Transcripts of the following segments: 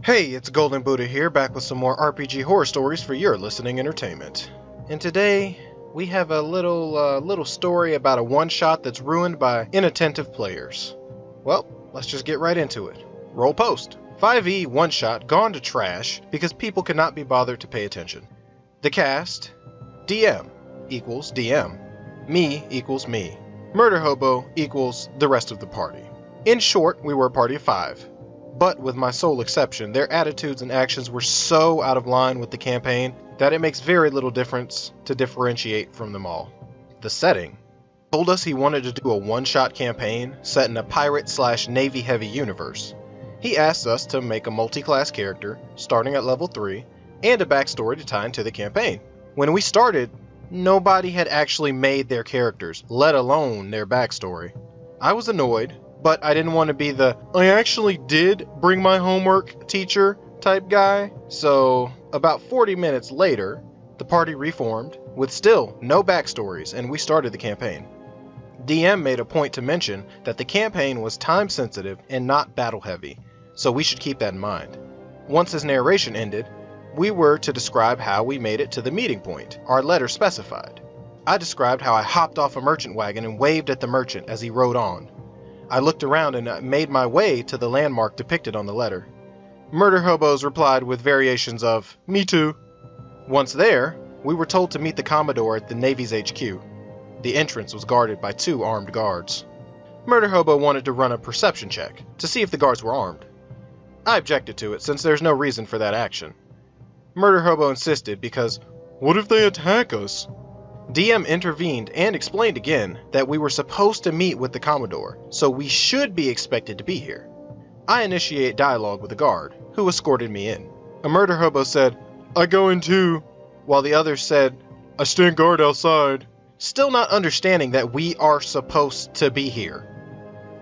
Hey, it's Golden Buddha here, back with some more RPG horror stories for your listening entertainment. And today, we have a little story about a one-shot that's ruined by inattentive players. Well, let's just get right into it. Roll post. 5e one-shot gone to trash because people could not be bothered to pay attention. The cast: DM equals DM. Me equals me. Murder Hobo equals the rest of the party. In short, we were a party of 5. But with my sole exception, their attitudes and actions were so out of line with the campaign that it makes very little difference to differentiate from them all. The setting told us he wanted to do a one-shot campaign set in a pirate/navy heavy universe. He asked us to make a multi-class character starting at level 3 and a backstory to tie into the campaign. When we started, nobody had actually made their characters, let alone their backstory. I was annoyed, but I didn't want to be the "I actually did bring my homework, teacher" type guy. So about 40 minutes later, the party reformed with still no backstories, and we started the campaign. DM made a point to mention that the campaign was time sensitive and not battle heavy, so we should keep that in mind. Once his narration ended, we were to describe how we made it to the meeting point our letter specified. I described how I hopped off a merchant wagon and waved at the merchant as he rode on. I looked around and made my way to the landmark depicted on the letter. Murder Hobos replied with variations of "Me too." Once there, we were told to meet the Commodore at the Navy's HQ. The entrance was guarded by 2 armed guards. Murder Hobo wanted to run a perception check to see if the guards were armed. I objected to it since there's no reason for that action. Murder Hobo insisted because, "What if they attack us?" DM intervened and explained again that we were supposed to meet with the Commodore, so we should be expected to be here. I initiate dialogue with the guard, who escorted me in. A Murder Hobo said, "I go in too," while the others said, "I stand guard outside," still not understanding that we are supposed to be here.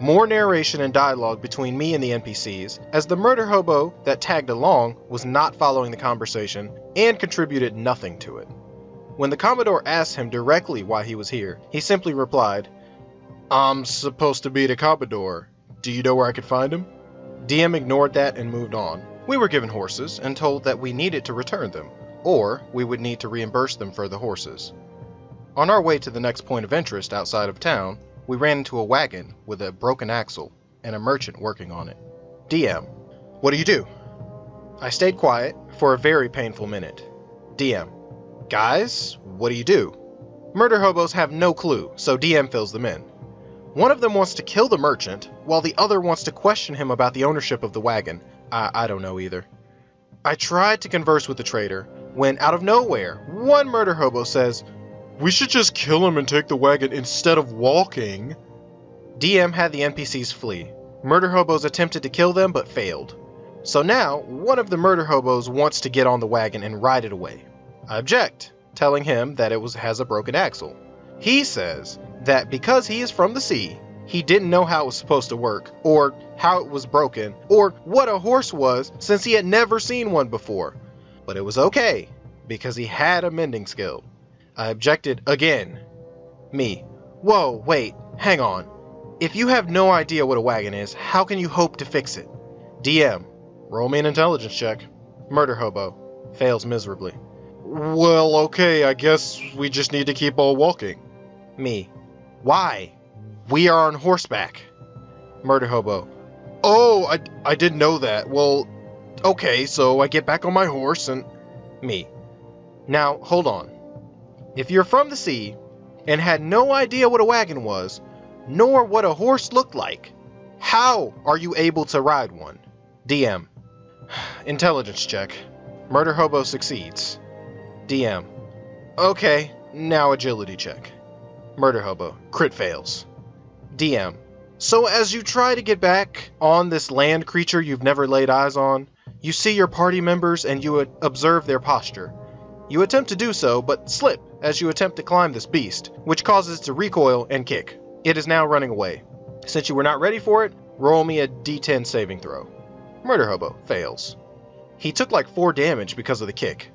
More narration and dialogue between me and the NPCs, as the Murder Hobo that tagged along was not following the conversation and contributed nothing to it. When the Commodore asked him directly why he was here, he simply replied, "I'm supposed to be the Commodore. Do you know where I could find him?" DM ignored that and moved on. We were given horses and told that we needed to return them, or we would need to reimburse them for the horses. On our way to the next point of interest outside of town, we ran into a wagon with a broken axle and a merchant working on it. DM: "What do you do?" I stayed quiet for a very painful minute. DM: "Guys, what do you do?" Murder Hobos have no clue, so DM fills them in. One of them wants to kill the merchant, while the other wants to question him about the ownership of the wagon. I don't know either. I tried to converse with the trader, when out of nowhere, one Murder Hobo says, "We should just kill him and take the wagon instead of walking." DM had the NPCs flee. Murder Hobos attempted to kill them, but failed. So now, one of the Murder Hobos wants to get on the wagon and ride it away. I object, telling him that it has a broken axle. He says that because he is from the sea, he didn't know how it was supposed to work, or how it was broken, or what a horse was since he had never seen one before. But it was okay, because he had a mending skill. I objected again. Me: "Whoa, wait, hang on. If you have no idea what a wagon is, how can you hope to fix it?" DM: "Roll me an intelligence check." Murder Hobo fails miserably. "Well, okay, I guess we just need to keep on walking." Me: "Why? We are on horseback." Murder Hobo: "Oh, I didn't know that. Well, okay, so I get back on my horse and..." Me: "Now, hold on. If you're from the sea and had no idea what a wagon was, nor what a horse looked like, how are you able to ride one?" DM: "Intelligence check." Murder Hobo succeeds. DM: "Okay, now agility check." Murder Hobo: "Crit fails." DM: "So as you try to get back on this land creature you've never laid eyes on, you see your party members and you observe their posture. You attempt to do so, but slip as you attempt to climb this beast, which causes it to recoil and kick. It is now running away. Since you were not ready for it, roll me a D10 saving throw." Murder Hobo fails. He took like 4 damage because of the kick.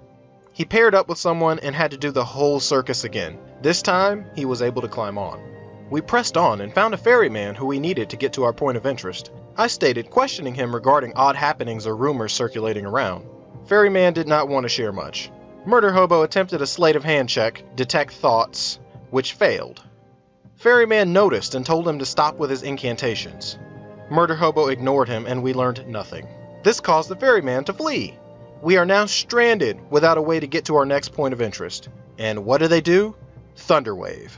He paired up with someone and had to do the whole circus again. This time, he was able to climb on. We pressed on and found a ferryman who we needed to get to our point of interest. I stated, questioning him regarding odd happenings or rumors circulating around. Ferryman did not want to share much. Murderhobo attempted a sleight of hand check, detect thoughts, which failed. Ferryman noticed and told him to stop with his incantations. Murderhobo ignored him and we learned nothing. This caused the ferryman to flee. We are now stranded without a way to get to our next point of interest. And what do? Thunderwave.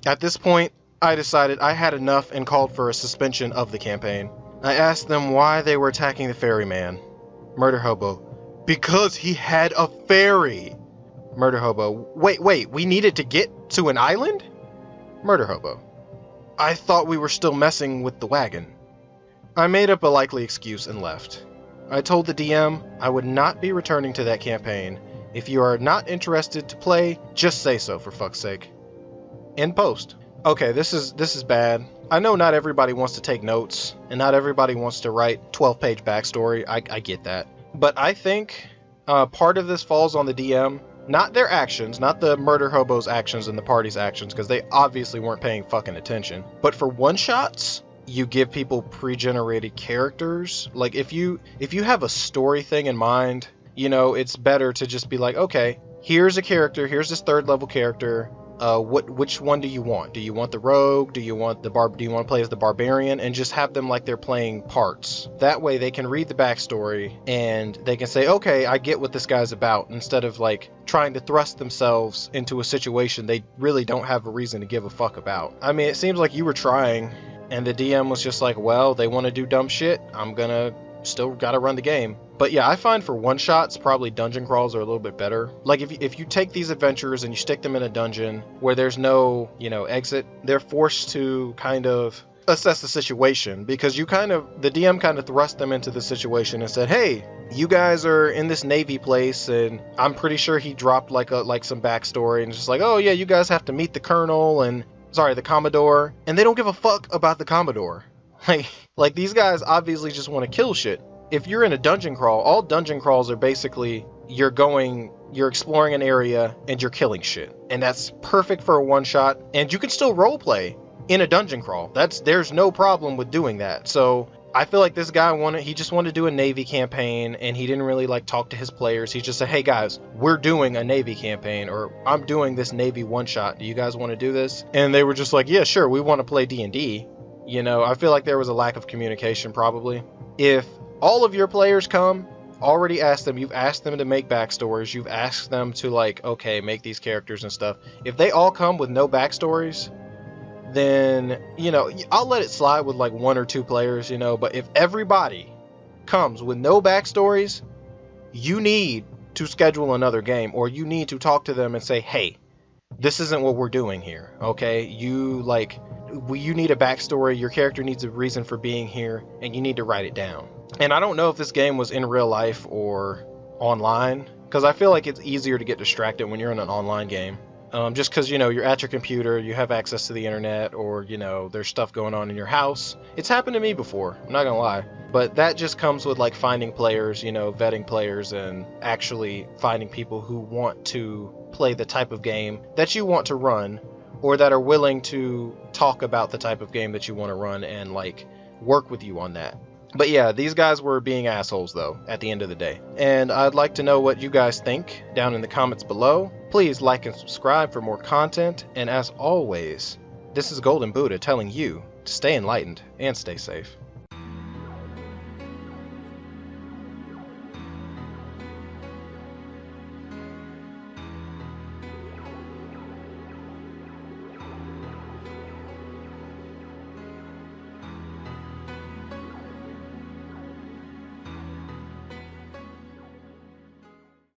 At this point, I decided I had enough and called for a suspension of the campaign. I asked them why they were attacking the ferryman. Murderhobo, because he had a ferry. Murderhobo, wait, we needed to get to an island? Murderhobo, I thought we were still messing with the wagon. I made up a likely excuse and left. I told the DM I would not be returning to that campaign. If you are not interested to play, just say so for fuck's sake. End post. Okay, this is bad. I know not everybody wants to take notes, and not everybody wants to write 12-page backstory. I get that. But I think part of this falls on the DM. Not their actions, not the Murderhobo's actions and the party's actions, because they obviously weren't paying fucking attention. But for one-shots, you give people pre-generated characters. Like, if you have a story thing in mind, you know, it's better to just be like, okay, here's a character, here's this third-level character. Which one do you want? Do you want the rogue? Do you want to play as the barbarian? And just have them like they're playing parts. That way they can read the backstory and they can say, okay, I get what this guy's about, instead of like trying to thrust themselves into a situation they really don't have a reason to give a fuck about. I mean, it seems like you were trying and the DM was just like, well, they want to do dumb shit, I'm gonna still gotta run the game. But yeah, I find for one-shots, probably dungeon crawls are a little bit better. Like, if you take these adventures and you stick them in a dungeon where there's no, you know, exit, they're forced to kind of assess the situation, because the DM kind of thrust them into the situation and said, hey, you guys are in this Navy place, and I'm pretty sure he dropped like some backstory, and it's just like, oh yeah, you guys have to meet the colonel and, sorry, the Commodore, and they don't give a fuck about the Commodore. Like these guys obviously just want to kill shit. If you're in a dungeon crawl, all dungeon crawls are basically you're exploring an area and you're killing shit. And that's perfect for a one-shot, and you can still roleplay in a dungeon crawl. There's no problem with doing that. So I feel like this guy he just wanted to do a Navy campaign, and he didn't really like talk to his players. He just said, hey guys, we're doing a Navy campaign, or I'm doing this Navy one-shot. Do you guys want to do this? And they were just like, yeah, sure, we want to play D&D. You know, I feel like there was a lack of communication probably. If all of your players come, already asked them, you've asked them to make backstories, you've asked them to like, okay, make these characters and stuff. If they all come with no backstories, then, you know, I'll let it slide with like 1 or 2 players, you know, but if everybody comes with no backstories, you need to schedule another game, or you need to talk to them and say, hey, this isn't what we're doing here, okay? You need a backstory, your character needs a reason for being here, and you need to write it down. And I don't know if this game was in real life or online, because I feel like it's easier to get distracted when you're in an online game. Just because, you know, you're at your computer, you have access to the internet, or, you know, there's stuff going on in your house. It's happened to me before, I'm not gonna lie. But that just comes with, like, finding players, you know, vetting players, and actually finding people who want to play the type of game that you want to run, or that are willing to talk about the type of game that you want to run and, like, work with you on that. But yeah, these guys were being assholes, though, at the end of the day. And I'd like to know what you guys think down in the comments below. Please like and subscribe for more content. And as always, this is Golden Buddha telling you to stay enlightened and stay safe.